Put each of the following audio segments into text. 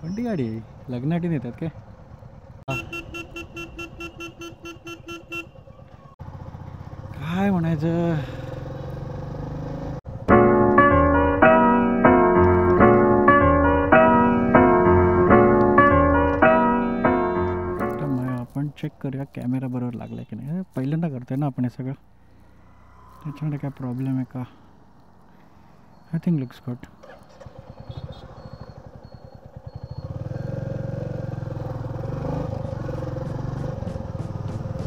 कोणती गाडी आहे? लग्नासाठी नेतात काय? काय म्हणायचं? आपण चेक करूया कॅमेरा बरोबर लागला की नाही. पहिल्यांदा करतोय ना आपण हे सगळं, त्याच्यामध्ये काय प्रॉब्लेम आहे का? I think looks good.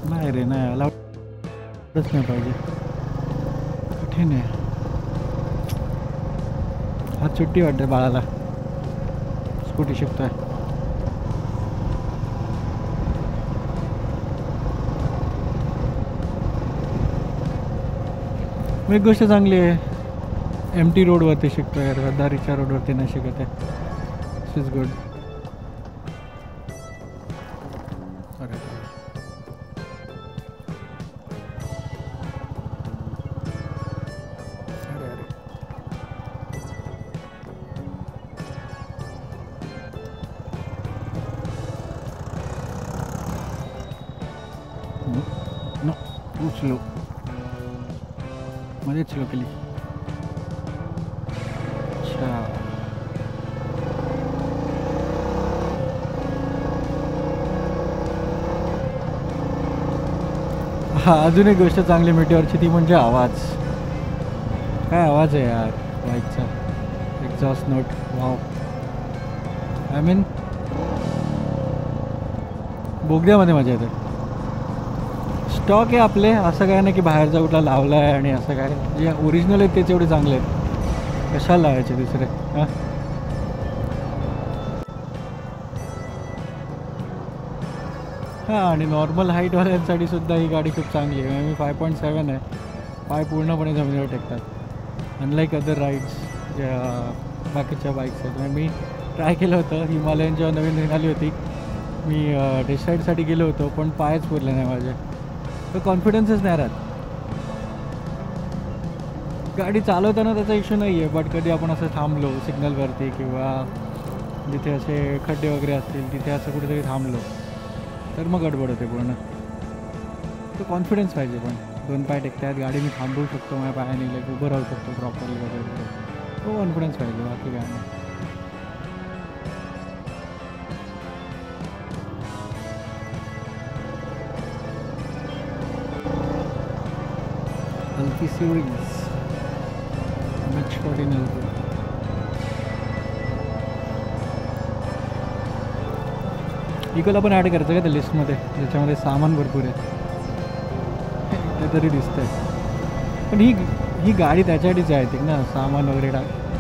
नाही रे, नाही अलाउडच नाही पाहिजे. कठीण आहे. आज सुट्टी वाटते बाळाला, स्कूटी शिकतोय. एक गोष्ट चांगली आहे, एम टी रोडवरती शिकतोय, रहदारीच्या रोडवरती नाही शिकत आहे. This is good. अरे अरे अरे नो, तू स्लो, मध्येच स्लो केली. अच्छा, हा अजून एक गोष्ट चांगली मीटरची, ती म्हणजे आवाज. काय आवाज आहे यार बाईकचा. Exhaust note, wow. I mean बोगद्यामध्ये मजा येते. स्टॉक आहे आपले, असं काय नाही की बाहेरचा कुठला लावला आहे आणि असं काय. जे ओरिजिनल आहेत तेच एवढे चांगले आहेत, कशाला लावायचे दुसरे. हां हां, आणि नॉर्मल हाईटवाल्यांसाठी सुद्धा ही गाडी खूप चांगली आहे. मी 5.7 आहे, पाय पूर्णपणे जमिनीवर टेकतात. अनलाईक अदर राईड्स ज्या बाकीच्या बाईक्स आहेत. मी ट्राय केलं होतं, हिमालयन जेव्हा नवीन निघाली होती, मी टेस्ट राईडसाठी गेलो होतो, पण पायच पुरले नाही माझे. तर कॉन्फिडन्सच नाही राहत. गाडी चालवताना त्याचा इश्यू नाही आहे, बट कधी आपण असं थांबलो सिग्नलवरती किंवा जिथे असे खड्डे वगैरे असतील तिथे असं कुठेतरी थांबलो तर मग गडबड होते पूर्ण. तो कॉन्फिडन्स पाहिजे, पण 2 पाय टेकतात, गाडी मी थांबवू शकतो, माझ्या पायाने लाईक उभं राहू शकतो प्रॉपरली वगैरे. तो कॉन्फिडन्स पाहिजे, बाकी काय नाही. एल्फी सिरीज MH14 एल्फी. इकोला पण ॲड करायचं का त्या लिस्टमध्ये, ज्याच्यामध्ये सामान भरपूर आहे ते तरी दिसतंय. पण ही गाडी त्याच्यासाठीच आहे थिंक ना, सामान वगैरे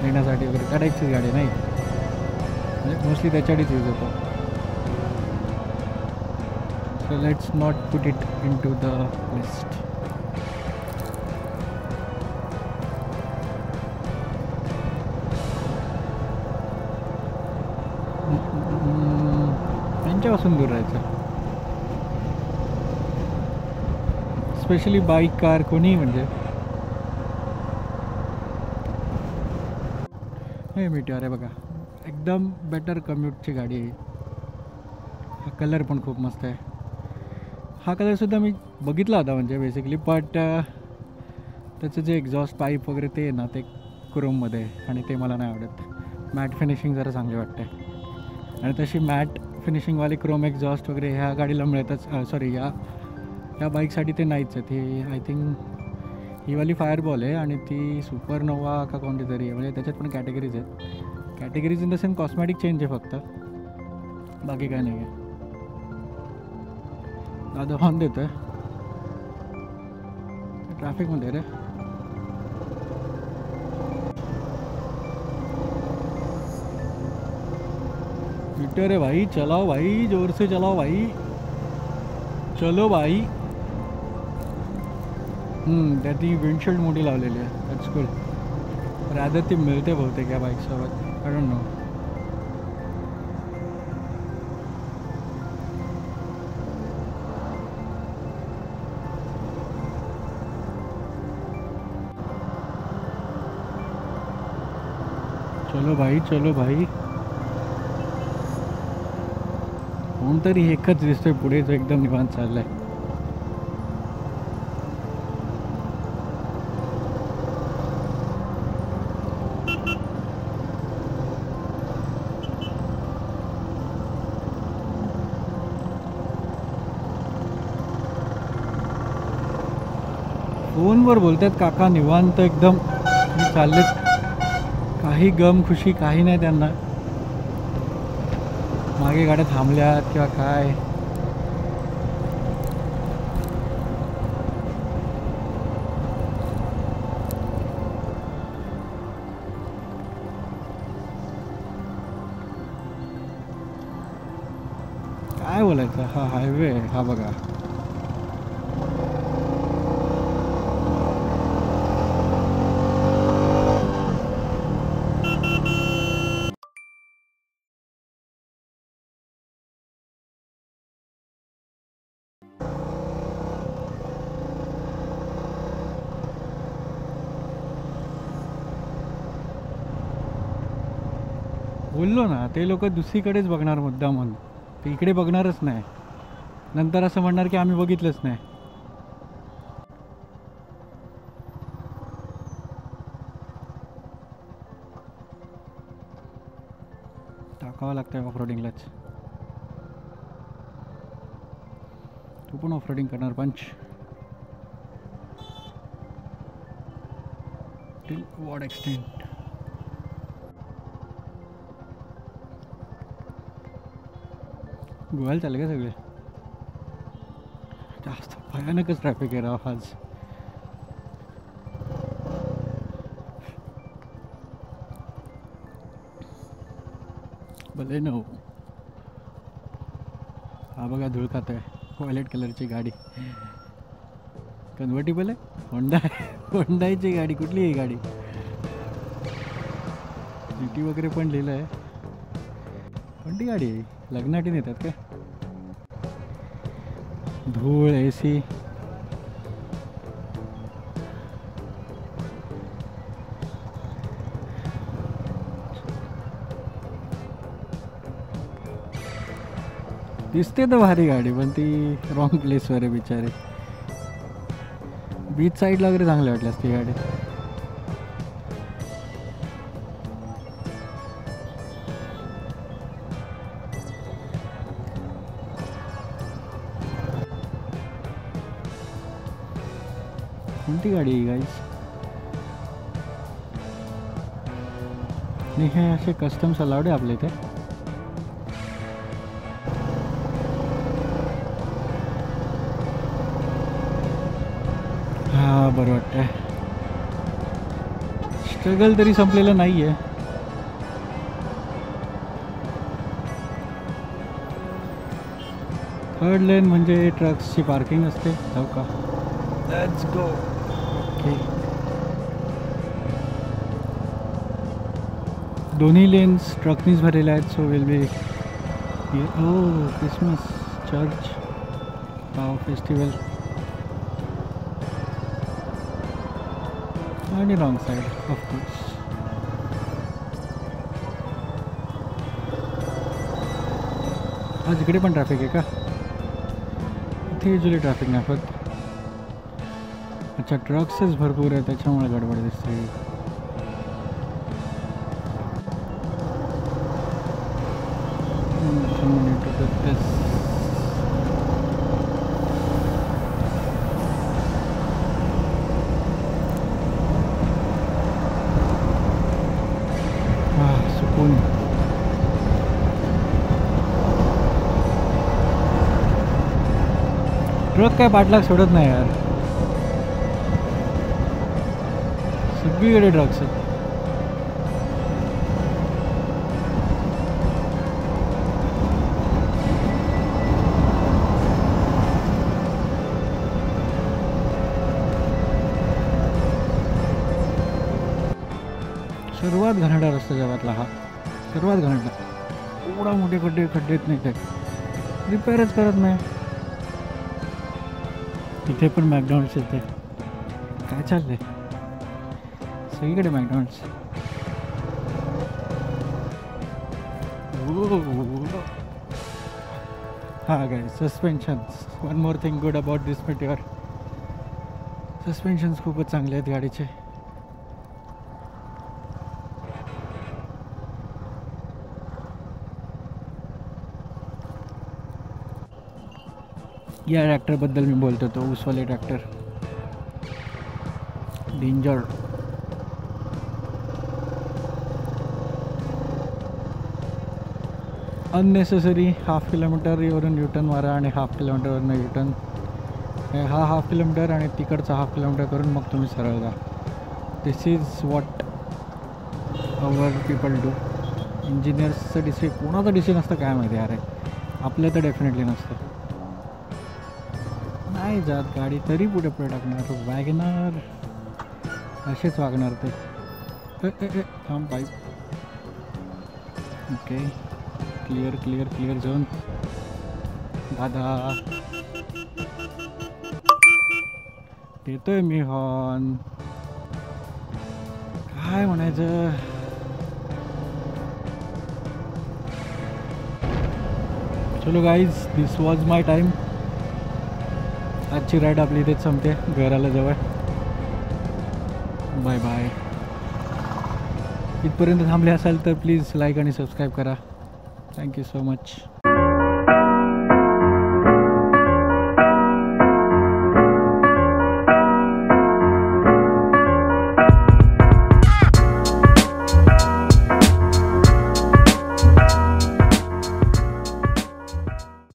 नेण्यासाठी वगैरे, त्या टाईपचीच गाडी नाही म्हणजे मोस्टली त्याच्यासाठीच यूज होतो. So let's not put it into the list. त्यांच्यापासून दूर राहायचं, स्पेशली बाईक, कार, कोणी म्हणजे. हे मीटिऑर आहे बघा, एकदम बेटर कम्यूटची गाडी आहे. हा कलर पण खूप मस्त आहे. हा कलरसुद्धा मी बघितला होता म्हणजे बेसिकली, बट त्याचं जे एक्झॉस्ट पाईप वगैरे ते आहे ना, ते क्रोममध्ये आहे आणि ते मला नाही आवडत. मॅट फिनिशिंग जरा चांगली वाटते, आणि तशी मॅट फिनिशिंगवाली क्रोम एक्झॉस्ट वगैरे ह्या गाडीला मिळतच. सॉरी, या बाईकसाठी ते नाहीच आहेत. ही आय थिंक ही वाली फायरबॉल आहे आणि ती सुपरनोवा का कोणती तरी आहे, म्हणजे त्याच्यात पण कॅटेगरीज आहेत. Categories in the same cosmetic change आहे फक्त, बाकी काय नाही आहे. दादा हॉर्न देतो आहे ट्रॅफिकमध्ये रे. मीटर है भाई, चलाओ भाई, जोर से चलाओ भाई, चलो भाई. त्यात ती विंडशील्ड मोठी लावलेली आहे, दॅट्स कूल. रॅदर ती मिळते बहुतेक या बाईकसोबत, आय डोंट नो. चलो भाई, चलो भाई. कोणतरी एकच दिसतोय पुढे जो एकदम निवांत चाललाय. फोनवर बोलतात काका निवांत एकदम चाललेत, काही गम खुशी काही नाही त्यांना. मागे गाड्या थांबल्यात किंवा काय. काय बोलायचं, हा हायवे आहे हा बघा. बोललो ना, ते लोक दुसरीकडेच बघणार मुद्दा म्हणून, ते इकडे बघणारच नाही. नंतर असं म्हणणार की आम्ही बघितलंच नाही. टाकावं लागतंय ऑफरोडिंगलाच. तू पण ऑफरोडिंग करणार पंच? Till what extent? गोव्याला चालले का सगळे? जास्त भयानकच ट्रॅफिक आहे राव आज. भले नो. हा बघा धूळ खात आहे, व्हायलेट कलरची गाडी. कन्व्हर्टेबल आहे, होंडाईची गाडी. कुठली ही गाडी? GT वगैरे पण लिहिलं आहे. कोणती गाडी आहे? लग्नासाठी नेतात का? धूळ, AC. दिसते तर भारी गाडी, पण ती रॉंग प्लेसवर आहे बिचारी. बीच साईडला वगैरे चांगली वाटली असती गाडी. कोणती गाडी आहे गाईस? आणि हे असे कस्टम्स अलाउड आहे आपल्या इथे? हा बरं वाटतंय. स्ट्रगल तरी संपलेलं नाही आहे. थर्ड लेन म्हणजे ट्रक्सची पार्किंग असते. हो का? Let's go. ओके, दोन्ही लेन्स ट्रकनीच भरलेल्या आहेत. सो विल बी ओ क्रिसमस चर्च पाव फेस्टिवल. आणि रॉंग साईड ऑफकोर्स. आज इकडे पण ट्रॅफिक आहे का? इथे युजली ट्रॅफिक नाही होत. अच्छा, ट्रक्सच भरपूर आहे त्याच्यामुळे गडबड दिसते. सुकून. ट्रक काय पाठलाग सोडत नाही यार, सगळीकडे ट्रक्स आहेत. सर्वात घाणेरडा रस्ता जगातला हा, सर्वात घाणेरडा. एवढा मोठे खड्डेत नाही, काय रिपेअरच करत नाही. तिथे पण मॅकडॉनल्ड्स येते. काय चाललंय? सगळीकडे मॅकडॉनल्ड्स. हां काय suspensions, one more thing good about this meteor, suspensions खूपच चांगले आहेत गाडीचे. या ट्रॅक्टरबद्दल मी बोलतो, तो ऊसवाले ट्रॅक्टर डेंजर. अननेसेसरी हाफ किलोमीटरवरून युटर्न मारा आणि हाफ किलोमीटरवरून युटर्न, हा हाफ किलोमीटर आणि तिकडचा हाफ किलोमीटर करून मग तुम्ही सरळ जा. This is what our people do. इंजिनियर्सचं डिसी, कोणाचं डिसी नसतं काय माहिती अरे, आपलं तर डेफिनेटली नसतं. नाही जात गाडी तरी पुढे पुढे टाकणार. वॅगनर असेच वागणार ते. थांब pipe. Okay, clear clear clear zone. दादा देतोय मी हॉर्न, काय म्हणायचं. चलो guys, this was my time. आजची राईड आपली इथेच संपते, घराला जवळ. Bye bye. इथपर्यंत थांबले असाल तर प्लीज लाईक आणि सबस्क्राईब करा. Thank you so much.